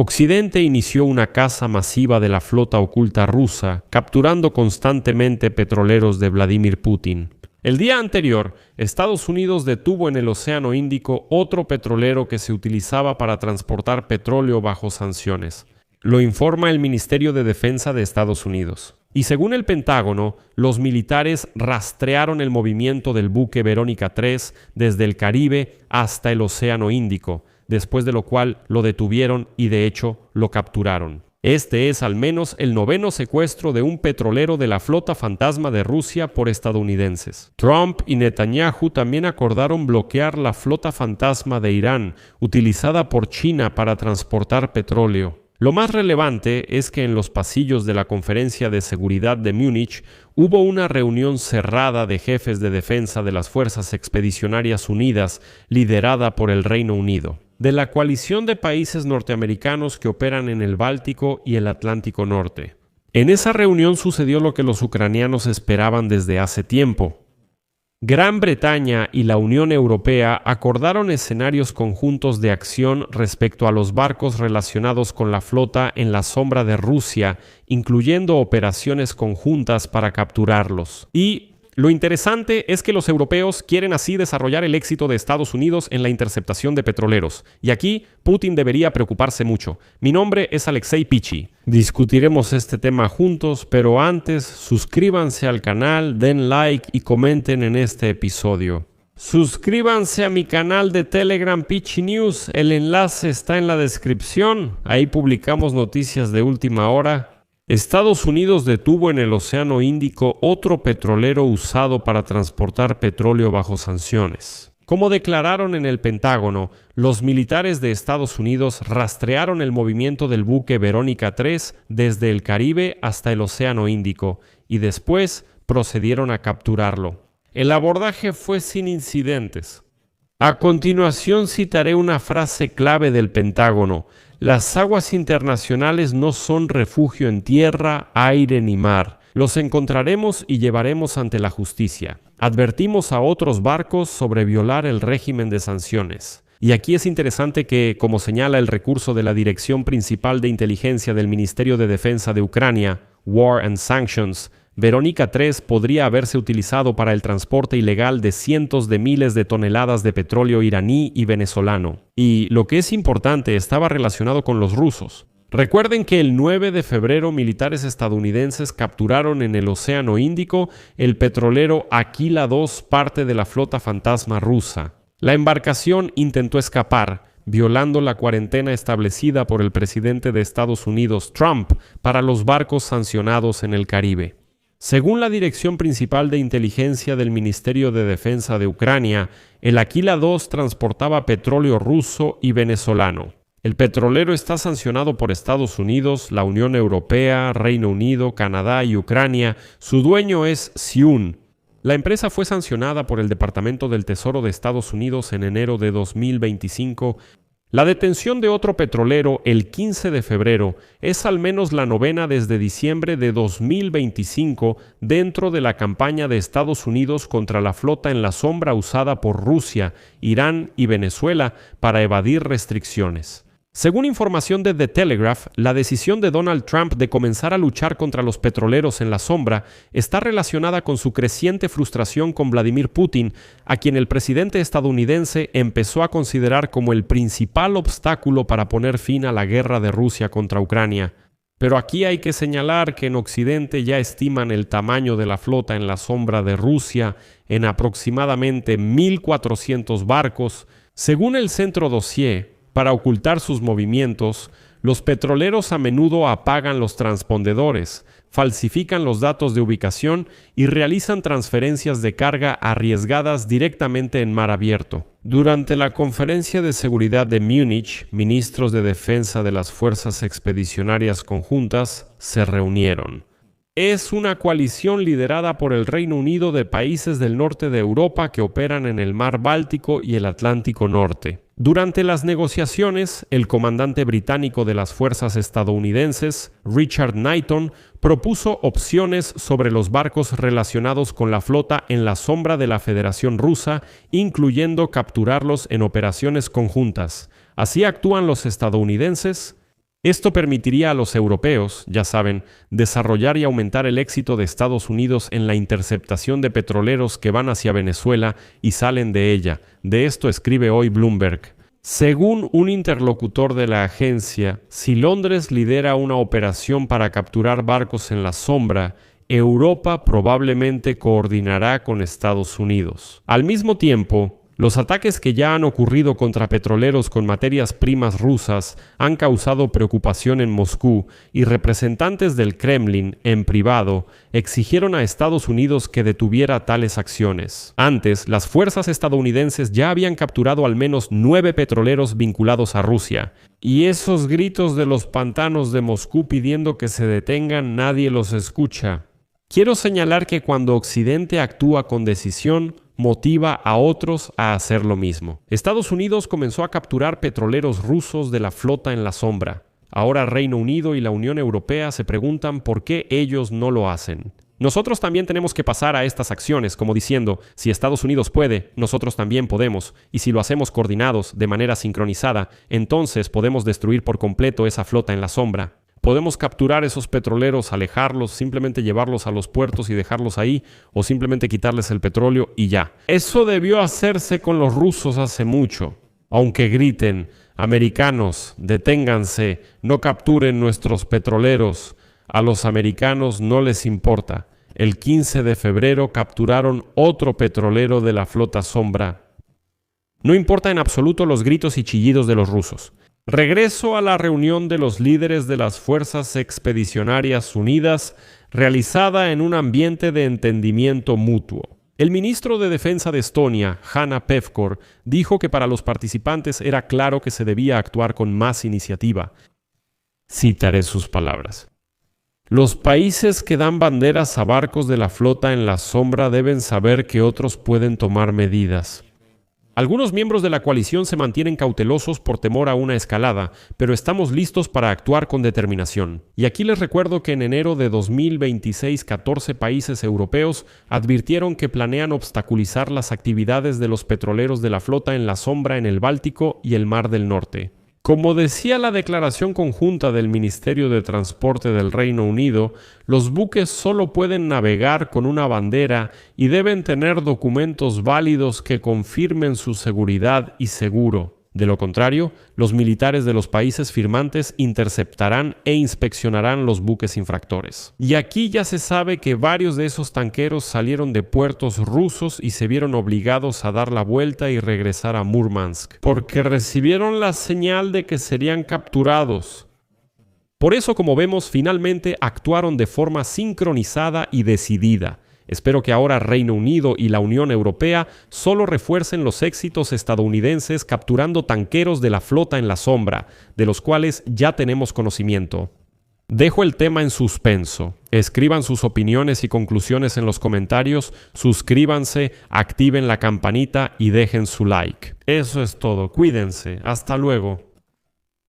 Occidente inició una caza masiva de la flota oculta rusa, capturando constantemente petroleros de Vladimir Putin. El día anterior, Estados Unidos detuvo en el Océano Índico otro petrolero que se utilizaba para transportar petróleo bajo sanciones. Lo informa el Ministerio de Defensa de Estados Unidos. Y según el Pentágono, los militares rastrearon el movimiento del buque Verónica 3 desde el Caribe hasta el Océano Índico, después de lo cual lo detuvieron y de hecho lo capturaron. Este es al menos el 9º secuestro de un petrolero de la flota fantasma de Rusia por estadounidenses. Trump y Netanyahu también acordaron bloquear la flota fantasma de Irán, utilizada por China para transportar petróleo. Lo más relevante es que en los pasillos de la Conferencia de Seguridad de Múnich hubo una reunión cerrada de jefes de defensa de las Fuerzas Expedicionarias Unidas, liderada por el Reino Unido, de la coalición de países norteamericanos que operan en el Báltico y el Atlántico Norte. En esa reunión sucedió lo que los ucranianos esperaban desde hace tiempo. Gran Bretaña y la Unión Europea acordaron escenarios conjuntos de acción respecto a los barcos relacionados con la flota en la sombra de Rusia, incluyendo operaciones conjuntas para capturarlos. Y lo interesante es que los europeos quieren así desarrollar el éxito de Estados Unidos en la interceptación de petroleros. Y aquí Putin debería preocuparse mucho. Mi nombre es Alexei Pichi. Discutiremos este tema juntos, pero antes suscríbanse al canal, den like y comenten en este episodio. Suscríbanse a mi canal de Telegram Pichi News, el enlace está en la descripción. Ahí publicamos noticias de última hora. Estados Unidos detuvo en el Océano Índico otro petrolero usado para transportar petróleo bajo sanciones. Como declararon en el Pentágono, los militares de Estados Unidos rastrearon el movimiento del buque Verónica 3 desde el Caribe hasta el Océano Índico y después procedieron a capturarlo. El abordaje fue sin incidentes. A continuación citaré una frase clave del Pentágono. Las aguas internacionales no son refugio en tierra, aire ni mar. Los encontraremos y llevaremos ante la justicia. Advertimos a otros barcos sobre violar el régimen de sanciones. Y aquí es interesante que, como señala el recurso de la Dirección Principal de Inteligencia del Ministerio de Defensa de Ucrania, War and Sanctions, Verónica 3 podría haberse utilizado para el transporte ilegal de cientos de miles de toneladas de petróleo iraní y venezolano. Y lo que es importante, estaba relacionado con los rusos. Recuerden que el 9 de febrero militares estadounidenses capturaron en el Océano Índico el petrolero Aquila 2, parte de la flota fantasma rusa. La embarcación intentó escapar, violando la cuarentena establecida por el presidente de Estados Unidos, Trump, para los barcos sancionados en el Caribe. Según la Dirección Principal de Inteligencia del Ministerio de Defensa de Ucrania, el Aquila 2 transportaba petróleo ruso y venezolano. El petrolero está sancionado por Estados Unidos, la Unión Europea, Reino Unido, Canadá y Ucrania. Su dueño es Siun. La empresa fue sancionada por el Departamento del Tesoro de Estados Unidos en enero de 2025. La detención de otro petrolero el 15 de febrero es al menos la 9ª desde diciembre de 2025 dentro de la campaña de Estados Unidos contra la flota en la sombra usada por Rusia, Irán y Venezuela para evadir restricciones. Según información de The Telegraph, la decisión de Donald Trump de comenzar a luchar contra los petroleros en la sombra está relacionada con su creciente frustración con Vladimir Putin, a quien el presidente estadounidense empezó a considerar como el principal obstáculo para poner fin a la guerra de Rusia contra Ucrania. Pero aquí hay que señalar que en Occidente ya estiman el tamaño de la flota en la sombra de Rusia en aproximadamente 1.400 barcos. Según el Centro Dossier, para ocultar sus movimientos, los petroleros a menudo apagan los transpondedores, falsifican los datos de ubicación y realizan transferencias de carga arriesgadas directamente en mar abierto. Durante la Conferencia de Seguridad de Múnich, ministros de defensa de las Fuerzas Expedicionarias Conjuntas se reunieron. Es una coalición liderada por el Reino Unido de países del norte de Europa que operan en el mar Báltico y el Atlántico Norte. Durante las negociaciones, el comandante británico de las fuerzas estadounidenses, Richard Knighton, propuso opciones sobre los barcos relacionados con la flota en la sombra de la Federación Rusa, incluyendo capturarlos en operaciones conjuntas. ¿Así actúan los estadounidenses? Esto permitiría a los europeos, ya saben, desarrollar y aumentar el éxito de Estados Unidos en la interceptación de petroleros que van hacia Venezuela y salen de ella. De esto escribe hoy Bloomberg. Según un interlocutor de la agencia, si Londres lidera una operación para capturar barcos en la sombra, Europa probablemente coordinará con Estados Unidos. Al mismo tiempo, los ataques que ya han ocurrido contra petroleros con materias primas rusas han causado preocupación en Moscú y representantes del Kremlin, en privado, exigieron a Estados Unidos que detuviera tales acciones. Antes, las fuerzas estadounidenses ya habían capturado al menos 9 petroleros vinculados a Rusia. Y esos gritos de los pantanos de Moscú pidiendo que se detengan, nadie los escucha. Quiero señalar que cuando Occidente actúa con decisión, motiva a otros a hacer lo mismo. Estados Unidos comenzó a capturar petroleros rusos de la flota en la sombra. Ahora Reino Unido y la Unión Europea se preguntan por qué ellos no lo hacen. Nosotros también tenemos que pasar a estas acciones, como diciendo, si Estados Unidos puede, nosotros también podemos, y si lo hacemos coordinados, de manera sincronizada, entonces podemos destruir por completo esa flota en la sombra. Podemos capturar esos petroleros, alejarlos, simplemente llevarlos a los puertos y dejarlos ahí, o simplemente quitarles el petróleo y ya. Eso debió hacerse con los rusos hace mucho. Aunque griten, americanos, deténganse, no capturen nuestros petroleros. A los americanos no les importa. El 15 de febrero capturaron otro petrolero de la flota sombra. No importa en absoluto los gritos y chillidos de los rusos. Regreso a la reunión de los líderes de las Fuerzas Expedicionarias Unidas, realizada en un ambiente de entendimiento mutuo. El ministro de Defensa de Estonia, Hanna Pevkur, dijo que para los participantes era claro que se debía actuar con más iniciativa. Citaré sus palabras. Los países que dan banderas a barcos de la flota en la sombra deben saber que otros pueden tomar medidas. Algunos miembros de la coalición se mantienen cautelosos por temor a una escalada, pero estamos listos para actuar con determinación. Y aquí les recuerdo que en enero de 2026, 14 países europeos advirtieron que planean obstaculizar las actividades de los petroleros de la flota en la sombra en el Báltico y el Mar del Norte. Como decía la declaración conjunta del Ministerio de Transporte del Reino Unido, los buques solo pueden navegar con una bandera y deben tener documentos válidos que confirmen su seguridad y seguro. De lo contrario, los militares de los países firmantes interceptarán e inspeccionarán los buques infractores. Y aquí ya se sabe que varios de esos tanqueros salieron de puertos rusos y se vieron obligados a dar la vuelta y regresar a Murmansk, porque recibieron la señal de que serían capturados. Por eso, como vemos, finalmente actuaron de forma sincronizada y decidida. Espero que ahora Reino Unido y la Unión Europea solo refuercen los éxitos estadounidenses capturando tanqueros de la flota en la sombra, de los cuales ya tenemos conocimiento. Dejo el tema en suspenso. Escriban sus opiniones y conclusiones en los comentarios, suscríbanse, activen la campanita y dejen su like. Eso es todo. Cuídense. Hasta luego.